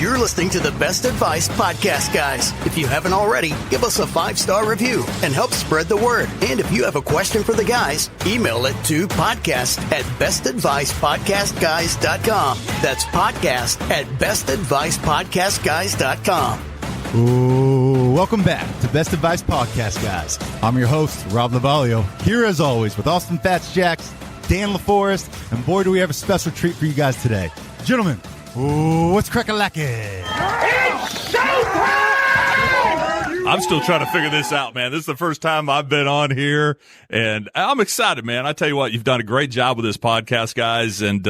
You're listening to the Best Advice Podcast, guys. If you haven't already, give us a 5-star review and help spread the word. And if you have a question for the guys, email it to podcast@bestadvicepodcastguys.com. That's podcast@bestadvicepodcastguys.com. Ooh, welcome back to Best Advice Podcast, guys. I'm your host, Rob Lovaglio, here as always with Austin Fats Jacks, Dan LaForest, and boy, do we have a special treat for you guys today. Gentlemen, what's crack-a-lackin'? It's showtime! I'm still trying to figure this out, man. This is the first time I've been on here, and I'm excited, man. I tell you what, you've done a great job with this podcast, guys, and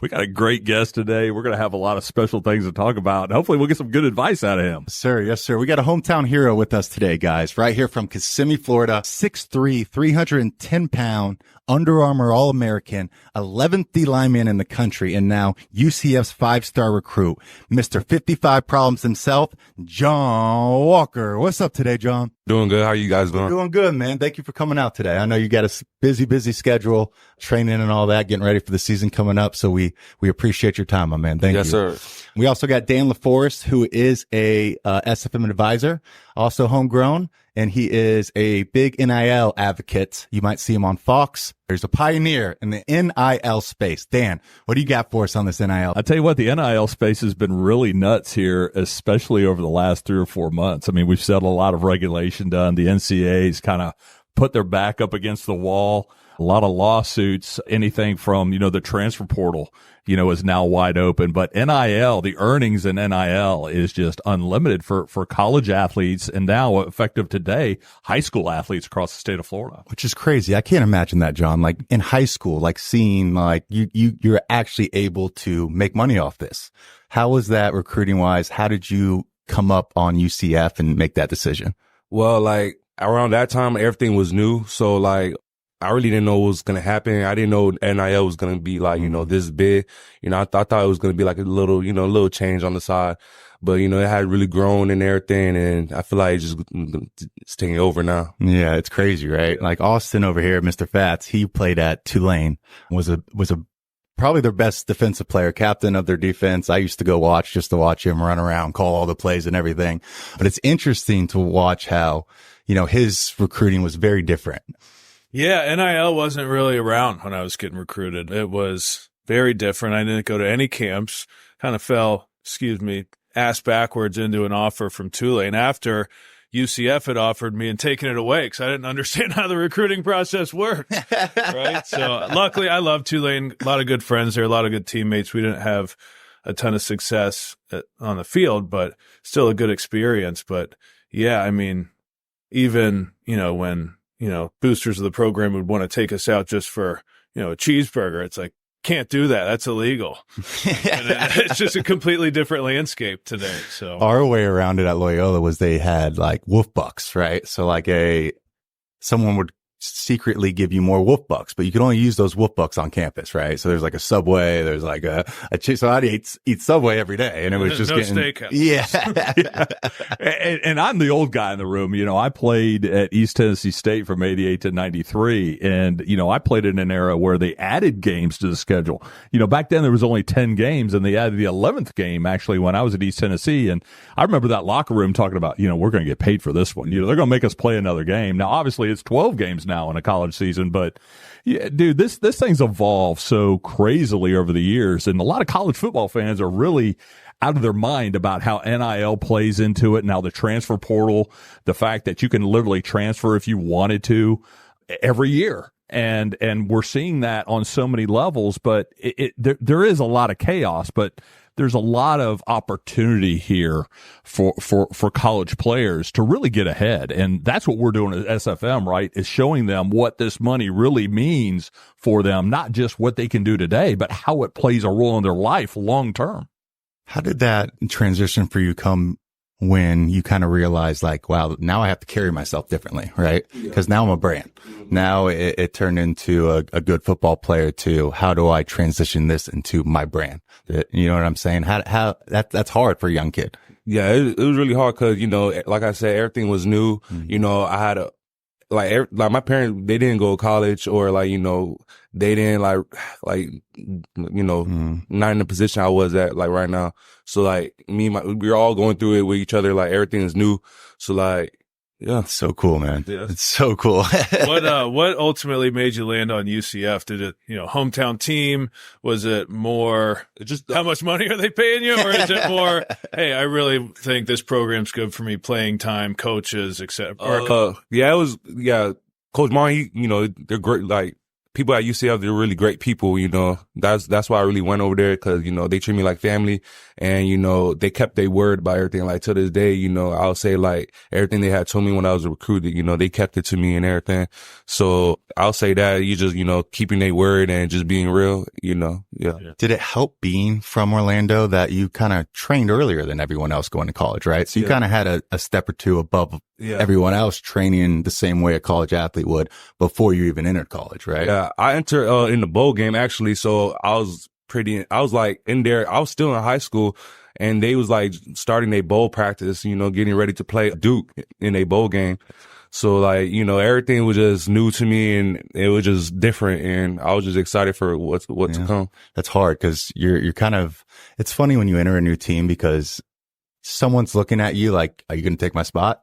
we got a great guest today. We're going to have a lot of special things to talk about. Hopefully, we'll get some good advice out of him. Yes, sir. We got a hometown hero with us today, guys, right here from Kissimmee, Florida, 6'3", 310-pound, Under Armour All-American, 11th D lineman in the country, and now UCF's 5-star recruit, Mr. 55 Problems himself, John Walker. What's up today, John? Doing good. How are you guys doing? Doing good, man. Thank you for coming out today. I know you got a busy schedule, training and all that, getting ready for the season coming up. So we appreciate your time, my man. Thank you. Yes, sir. We also got Dan LaForest, who is a SFM advisor, also homegrown, and he is a big NIL advocate. You might see him on Fox. There's a pioneer in the NIL space. Dan, what do you got for us on this NIL? I tell you what, the NIL space has been really nuts here, especially over the last 3 or 4 months. I mean, we've seen a lot of regulation done. The NCAA's kind of put their back up against the wall. A lot of lawsuits, anything from, the transfer portal, is now wide open. But NIL, the earnings in NIL is just unlimited for college athletes. And now, effective today, high school athletes across the state of Florida. Which is crazy. I can't imagine that, John. Like in high school, like seeing like you're actually able to make money off this. How was that recruiting wise? How did you come up on UCF and make that decision? Well, like around that time, everything was new. So like, I really didn't know what was going to happen. I didn't know NIL was going to be like, this big. I thought it was going to be like a little change on the side. But, it had really grown and everything. And I feel like it's taking over now. Yeah, it's crazy, right? Like Austin over here, Mr. Fats, he played at Tulane, was probably their best defensive player, captain of their defense. I used to go watch him run around, call all the plays and everything. But it's interesting to watch how, his recruiting was very different. Yeah, NIL wasn't really around when I was getting recruited. It was very different. I didn't go to any camps, kind of fell, ass backwards into an offer from Tulane after UCF had offered me and taken it away because I didn't understand how the recruiting process worked. Right? So luckily, I love Tulane. A lot of good friends there, a lot of good teammates. We didn't have a ton of success on the field, but still a good experience. But yeah, I mean, even, when boosters of the program would want to take us out just for, a cheeseburger. It's like, can't do that. That's illegal. It's just a completely different landscape today. So our way around it at Loyola was they had like wolf bucks, right? So like someone would secretly give you more wolf bucks, but you can only use those wolf bucks on campus, right? So there's like a Subway, there's like a so I'd eat Subway every day, and it was just no getting steakhouse. Yeah. And I'm the old guy in the room. I played at East Tennessee State from 88 to 93. And, I played in an era where they added games to the schedule. Back then there was only 10 games and they added the 11th game actually when I was at East Tennessee. And I remember that locker room talking about, we're going to get paid for this one. They're going to make us play another game. Now, obviously it's 12 games now in a college season, but yeah, dude, this thing's evolved so crazily over the years. And a lot of college football fans are really out of their mind about how NIL plays into it. Now the transfer portal, the fact that you can literally transfer if you wanted to every year. And we're seeing that on so many levels, but there is a lot of chaos, but there's a lot of opportunity here for college players to really get ahead. And that's what we're doing at SFM, right? Is showing them what this money really means for them, not just what they can do today, but how it plays a role in their life long term. How did that transition for you come when you kind of realized like, wow, now I have to carry myself differently, right? Because now I'm a brand. Now it turned into a good football player to how do I transition this into my brand? You know what I'm saying? How that's hard for a young kid. Yeah, it was really hard because, like I said, everything was new. I had like my parents, they didn't go to college, or like, you know, they didn't like, you know, not in the position I was at like right now. So like we're all going through it with each other. Like everything is new. So like, yeah. It's so cool, man. Yeah. It's so cool. What ultimately made you land on UCF? Did it, you know, hometown team? Was it more Just how much money are they paying you? Or is it more, hey, I really think this program's good for me, playing time, coaches, etc. Yeah, it was, yeah. Coach Martin, you know, they're great. Like people at UCF, they're really great people, you know. That's why I really went over there, because, you know, they treat me like family, and, you know, they kept their word about everything. Like to this day, you know, I'll say like everything they had told me when I was recruited, you know, they kept it to me and everything. So I'll say that you just, you know, keeping their word and just being real, you know. Yeah. Did it help being from Orlando that you kind of trained earlier than everyone else going to college, right? So you kind of had a step or two above everyone else training the same way a college athlete would before you even entered college, right? Yeah. I entered in the bowl game actually. So I was like in there. I was still in high school, and they was like starting a bowl practice, you know, getting ready to play Duke in a bowl game. So like, you know, everything was just new to me, and it was just different, and I was just excited for what to come. That's hard because you're kind of, it's funny when you enter a new team because someone's looking at you like, are you going to take my spot?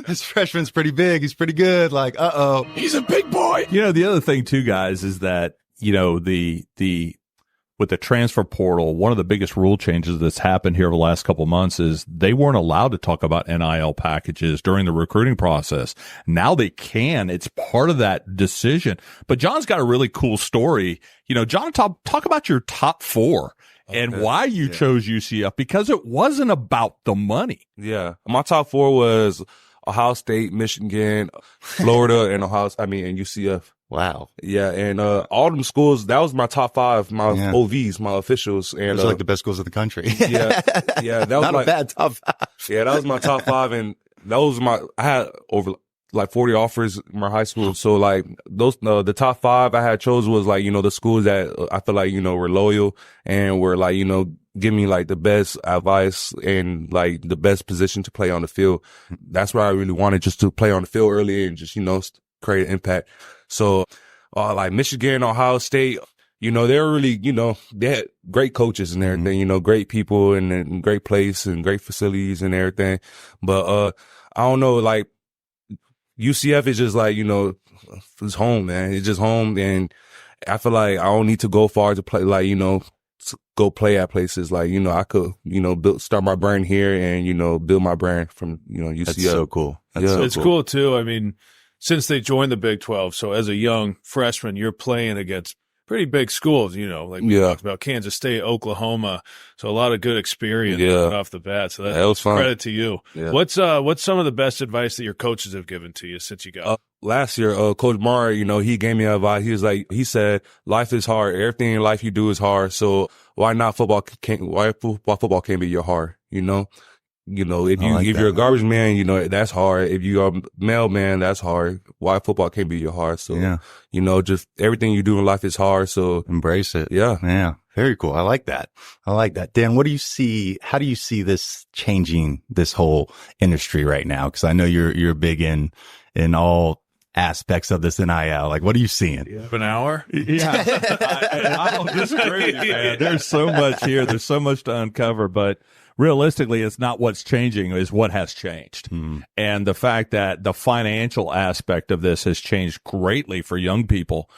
This freshman's pretty big. He's pretty good. Like, uh-oh. He's a big boy. You know, the other thing too, guys, is that, you know, with the transfer portal, one of the biggest rule changes that's happened here over the last couple of months is they weren't allowed to talk about NIL packages during the recruiting process. Now they can. It's part of that decision. But John's got a really cool story. You know, John, talk about your top four. And why you chose UCF, because it wasn't about the money. Yeah. My top four was Ohio State, Michigan, Florida, and and UCF. Wow. Yeah. And, all them schools, that was my top five, my OVs, my officials. And, those are like the best schools in the country. Yeah. Yeah. That was not a bad top five. Yeah. That was my top five. And those I had over like 40 offers in my high school. So like those, the top five I had chose was like, you know, the schools that I feel like, you know, were loyal and were like, you know, give me like the best advice and like the best position to play on the field. That's where I really wanted, just to play on the field early and just, you know, create an impact. So, like Michigan, Ohio State, you know, they're really, you know, they had great coaches and everything, you know, great people and great place and great facilities and everything. But, I don't know, like, UCF is just like, you know, it's home, man. It's just home. And I feel like I don't need to go far to play, like, you know, go play at places. Like, you know, I could, you know, start my brand here and, you know, build my brand from, you know, UCF. That's so cool. It's cool too. I mean, since they joined the Big 12, so as a young freshman, you're playing against pretty big schools, you know, like we talked about Kansas State, Oklahoma. So a lot of good experience off the bat. So that was fun. Credit to you. Yeah. What's some of the best advice that your coaches have given to you since you got last year? Coach Mara, you know, he gave me advice. He said, life is hard. Everything in life you do is hard. So why football can't be your heart, you know? You know, if you're a garbage man, you know, that's hard. If you're a mailman, that's hard. Why football can't be your heart? So, you know, just everything you do in life is hard. So embrace it. Yeah. Yeah. Very cool. I like that. Dan, what do you see? How do you see this changing this whole industry right now? Cause I know you're big in all aspects of this NIL. Like, what are you seeing? You have an hour? Yeah. I don't disagree with you, man. There's so much here. There's so much to uncover, but realistically, it's not what's changing, is what has changed. And the fact that the financial aspect of this has changed greatly for young people.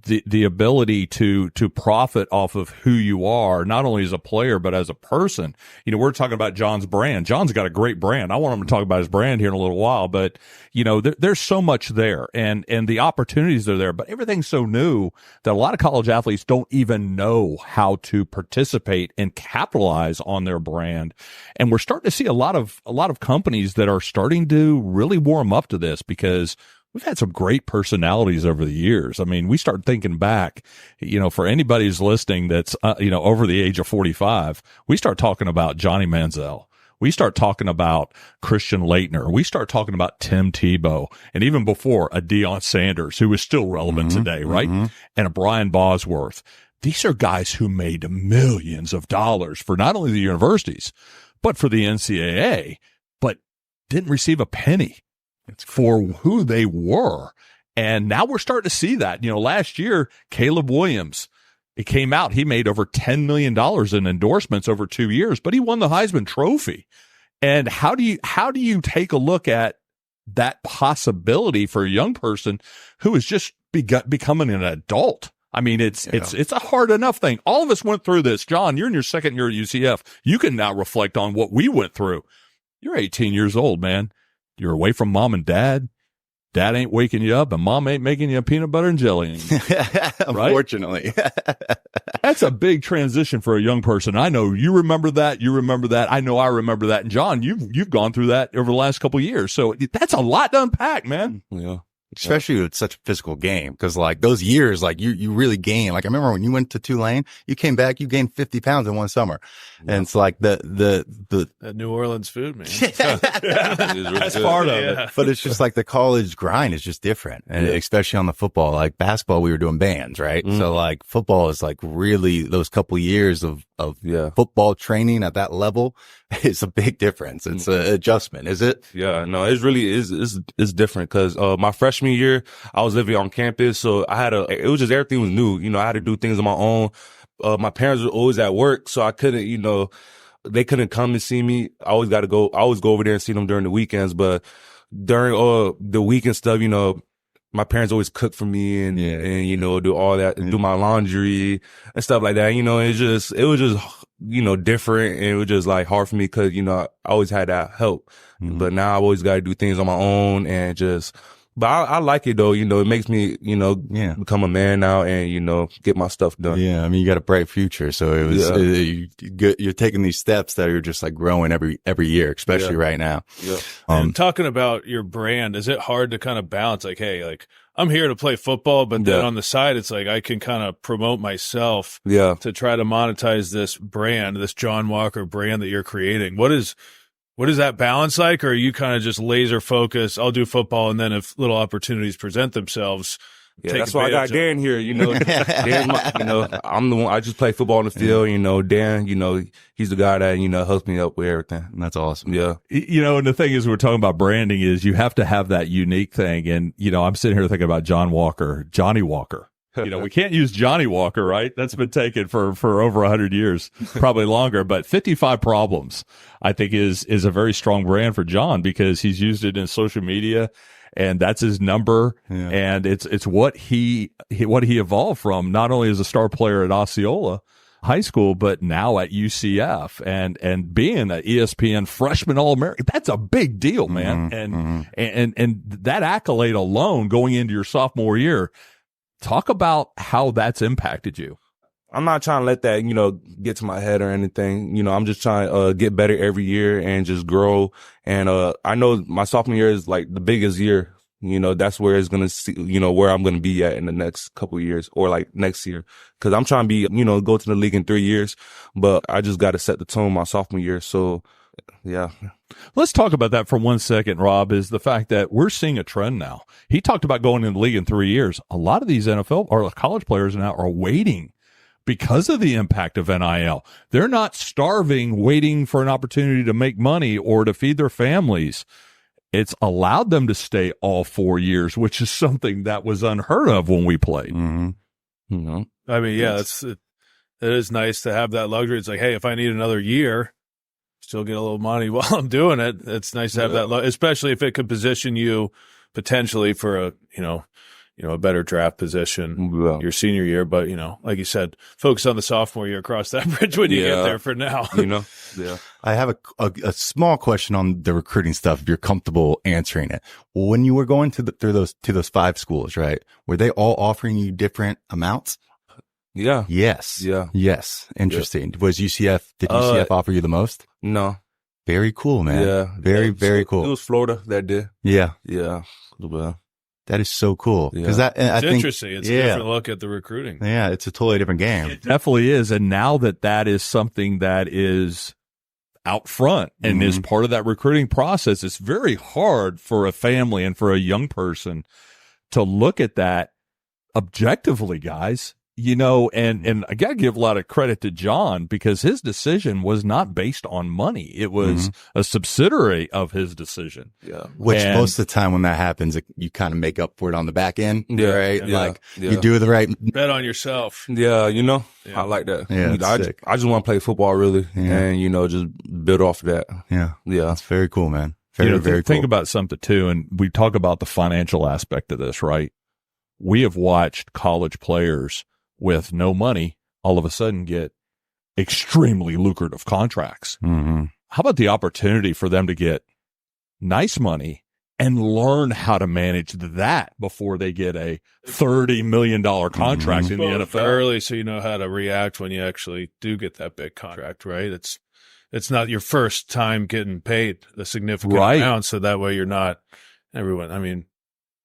The ability to profit off of who you are, not only as a player, but as a person. You know, we're talking about John's brand. John's got a great brand. I want him to talk about his brand here in a little while, but you know, there's so much there and the opportunities are there, but everything's so new that a lot of college athletes don't even know how to participate and capitalize on their brand. And we're starting to see a lot of companies that are starting to really warm up to this, because we've had some great personalities over the years. I mean, we start thinking back, you know, for anybody who's listening that's, you know, over the age of 45, we start talking about Johnny Manziel. We start talking about Christian Laettner. We start talking about Tim Tebow. And even before, a Deion Sanders, who is still relevant today, right? And a Brian Bosworth. These are guys who made millions of dollars for not only the universities, but for the NCAA, but didn't receive a penny for who they were. And now we're starting to see that. Last year, Caleb Williams, it came out, he made over $10 million in endorsements over 2 years, but he won the Heisman Trophy. And how do you take a look at that possibility for a young person who is just becoming an adult? I mean, it's a hard enough thing. All of us went through this. John, you're in your second year at UCF. You can now reflect on what we went through. You're 18 years old, man. You're away from mom and dad. Dad ain't waking you up, and mom ain't making you a peanut butter and jelly anymore. Unfortunately. That's a big transition for a young person. I know you remember that. You remember that. I know I remember that. And John, you've gone through that over the last couple of years. So that's a lot to unpack, man. Yeah. Especially with such a physical game. Because like those years, like you really gain. Like I remember when you went to Tulane, you came back, you gained 50 pounds in one summer. Yeah. And it's like the New Orleans food, man. That's part of it. But it's just like the college grind is just different. And especially on the football, like basketball, we were doing bands, right? So like football is like really those couple years of football training at that level is a big difference. It's an adjustment, is it? Yeah, no, it really is. It's different because my freshman year, I was living on campus, so it was just everything was new. I had to do things on my own. My parents were always at work, so I couldn't, they couldn't come and see me. I always go over there and see them during the weekends, but during the weekend stuff, my parents always cook for me and do all that and do my laundry and stuff like that. It was just different, and it was just like hard for me because, I always had that help. Mm-hmm. But now I've always got to do things on my own and but I like it though. It makes me, become a man now and, get my stuff done. Yeah. I mean, you got a bright future. So it was, you're taking these steps that are just like growing every year, especially right now. Yeah. And talking about your brand, is it hard to kind of balance like, hey, like I'm here to play football, but then on the side, it's like I can kind of promote myself to try to monetize this brand, this John Walker brand that you're creating. What is that balance like? Or are you kind of just laser focused? I'll do football, and then if little opportunities present themselves, that's why I got Dan here. Dan, I'm the one. I just play football on the field. Dan, he's the guy that helps me up with everything. And that's awesome. Yeah. And the thing is, we're talking about branding is you have to have that unique thing. And I'm sitting here thinking about Johnny Walker. We can't use Johnny Walker, right? That's been taken for over 100 years, probably longer, but 55 Problems, I think is a very strong brand for John because he's used it in social media and that's his number. Yeah. And it's what he evolved from, not only as a star player at Osceola High School, but now at UCF and being an ESPN freshman All-American. That's a big deal, man. Mm-hmm. And that accolade alone going into your sophomore year, talk about how that's impacted you. I'm not trying to let that, get to my head or anything. I'm just trying to get better every year and just grow. And I know my sophomore year is like the biggest year. That's where it's going to see, where I'm going to be at in the next couple of years or like next year. Cause I'm trying to be, go to the league in 3 years, but I just got to set the tone my sophomore year. So yeah. Let's talk about that for 1 second, Rob, is the fact that we're seeing a trend now. He talked about going in the league in 3 years. A lot of these NFL or college players now are waiting because of the impact of NIL. They're not starving, waiting for an opportunity to make money or to feed their families. It's allowed them to stay all 4 years, which is something that was unheard of when we played. Mm-hmm. I mean, it is nice to have that luxury. It's like, hey, if I need another year, still get a little money while I'm doing it. It's nice to have that, especially if it could position you potentially for a better draft position your senior year. But, like you said, focus on the sophomore year, cross that bridge when you get there for now. I have a small question on the recruiting stuff, if you're comfortable answering it. When you were going to those 5 schools, right? Were they all offering you different amounts? Yeah. Yes. Yeah. Yes. Interesting. Did UCF offer you the most? No. Very cool, man. Yeah. Very cool. It was Florida that did. Yeah. Yeah. Well, that is so cool. Because it's interesting. It's a different look at the recruiting. Yeah. It's a totally different game. It definitely is. And now that is something that is out front and is part of that recruiting process, it's very hard for a family and for a young person to look at that objectively, guys. you know, and I got to give a lot of credit to John because his decision was not based on money. It was a subsidiary of his decision. Yeah. Which most of the time when that happens, you kind of make up for it on the back end. Yeah. Right. Yeah. Like you do the right. Bet on yourself. Yeah. You know, I like that. Yeah. I just want to play football really and, you know, just build off of that. Yeah. Yeah. That's very cool, man. Very, you know, very cool. Think about something too. And we talk about the financial aspect of this, right? We have watched college players with no money all of a sudden get extremely lucrative contracts. Mm-hmm. How about the opportunity for them to get nice money and learn how to manage that before they get a $30 million contract in the NFL? Early, so you know how to react when you actually do get that big contract, right? It's not your first time getting paid a significant amount, so that way you're not everyone. I mean,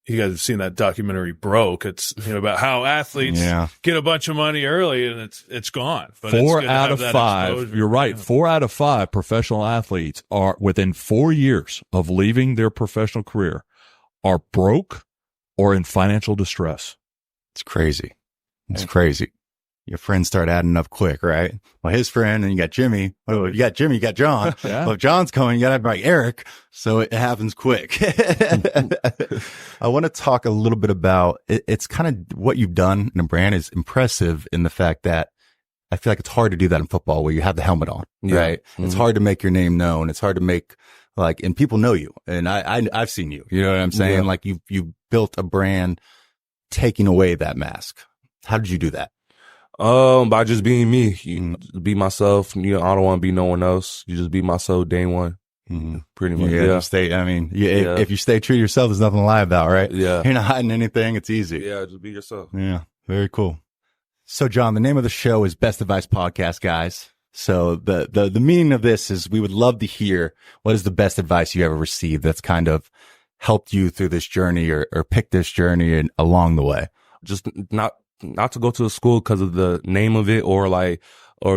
you guys have seen that documentary Broke. It's about how athletes get a bunch of money early and it's gone. But 4 out of 5. Exposure. You're right. 4 out of 5 professional athletes are within 4 years of leaving their professional career are broke or in financial distress. It's crazy. It's crazy. Your friends start adding up quick, right? Well, his friend, and you got Jimmy. Oh, you got Jimmy, you got John. Well, if John's coming, you got to have like Eric. So it happens quick. I want to talk a little bit about it's kind of what you've done in a brand is impressive in the fact that I feel like it's hard to do that in football where you have the helmet on, right? Mm-hmm. It's hard to make your name known. It's hard to make and people know you. And I've seen you, you know what I'm saying? Yeah. Like you built a brand taking away that mask. How did you do that? By just being me, be myself. You know, I don't want to be no one else. You just be myself day one. Mm-hmm. Pretty much. If you stay true to yourself, there's nothing to lie about, right? Yeah. You're not hiding anything. It's easy. Yeah. Just be yourself. Yeah. Very cool. So John, the name of the show is Best Advice Podcast, guys. So the meaning of this is we would love to hear what is the best advice you ever received that's kind of helped you through this journey or picked this journey and along the way. Just not to go to a school because of the name of it or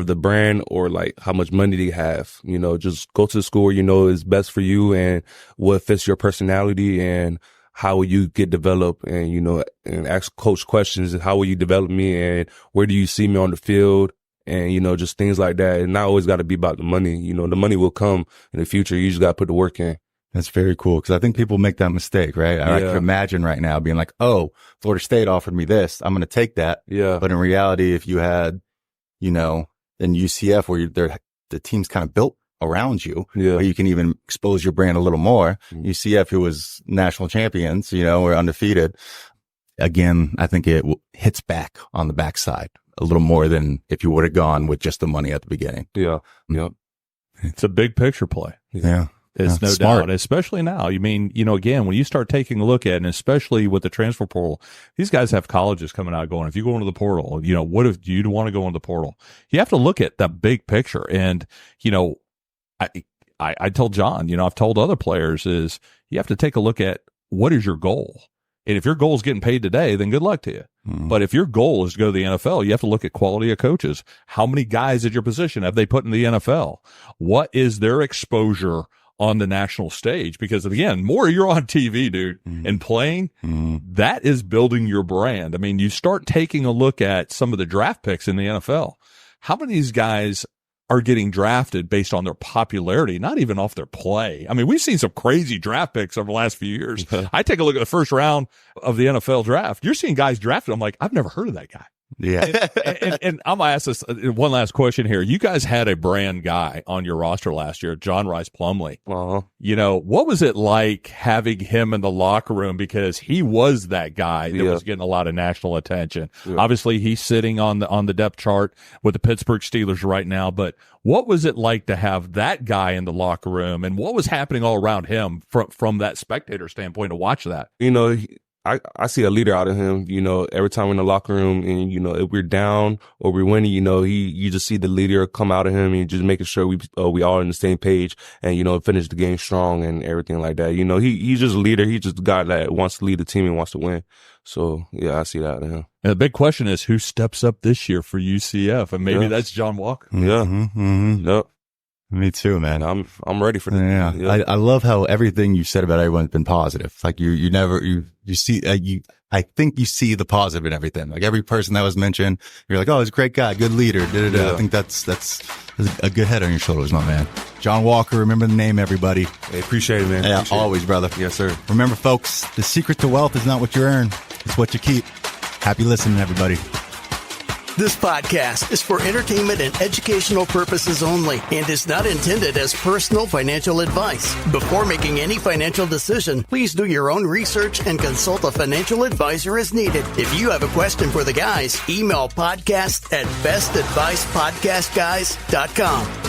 the brand or like how much money they have. You know, just go to the school you know is best for you and what fits your personality and how will you get developed and, you know, and ask coach questions and how will you develop me and where do you see me on the field and, you know, just things like that. And not always got to be about the money. You know, the money will come in the future. You just got to put the work in. That's very cool because I think people make that mistake, right? I can imagine right now being like, oh, Florida State offered me this. I'm going to take that. Yeah. But in reality, if you had, you know, in UCF where the team's kind of built around you, where you can even expose your brand a little more. UCF, who was national champions, you know, or undefeated. Again, I think it hits back on the backside a little more than if you would have gone with just the money at the beginning. Yeah. Yeah. It's a big picture play. Yeah. It's no smart. doubt, especially now. You mean, you know, again, when you start taking a look at it, and especially with the transfer portal, these guys have colleges coming out going, if you go into the portal, you know, what if you want to go into the portal? You have to look at that big picture. And, you know, I told John, you know, I've told other players is you have to take a look at what is your goal. And if your goal is getting paid today, then good luck to you. Mm-hmm. But if your goal is to go to the NFL, you have to look at quality of coaches. How many guys at your position have they put in the NFL? What is their exposure on the national stage? Because again, more you're on TV, dude, and playing, that is building your brand. I mean, you start taking a look at some of the draft picks in the NFL. How many of these guys are getting drafted based on their popularity, not even off their play? I mean, we've seen some crazy draft picks over the last few years. I take a look at the first round of the NFL draft. You're seeing guys drafted. I'm like, I've never heard of that guy. Yeah. And I'm going to ask this one last question here. You guys had a brand guy on your roster last year, John Rice Plumlee. You know, what was it like having him in the locker room? Because he was that guy that was getting a lot of national attention. Obviously, he's sitting on the depth chart with the Pittsburgh Steelers right now. But what was it like to have that guy in the locker room? And what was happening all around him from that spectator standpoint to watch that? You know, I see a leader out of him, you know, every time we're in the locker room and, you know, if we're down or we're winning, you know, you just see the leader come out of him and just making sure we all on the same page and, you know, finish the game strong and everything like that. You know, he's just a leader. He's just a guy that wants to lead the team and wants to win. So, yeah, I see that in him. And the big question is who steps up this year for UCF? And maybe that's John Walker. Yeah. Yep. Me too, man. I'm ready for that. Yeah. I love how everything you said about everyone's been positive. Like you see, I think you see the positive in everything. Like every person that was mentioned, you're like, oh, he's a great guy, good leader. I think that's a good head on your shoulders, my man. John Walker, remember the name, everybody. Hey, appreciate it, man. Yeah, always, brother. Yes, sir. Remember, folks, the secret to wealth is not what you earn, it's what you keep. Happy listening, everybody. This podcast is for entertainment and educational purposes only and is not intended as personal financial advice. Before making any financial decision, please do your own research and consult a financial advisor as needed. If you have a question for the guys, email podcast@bestadvicepodcastguys.com.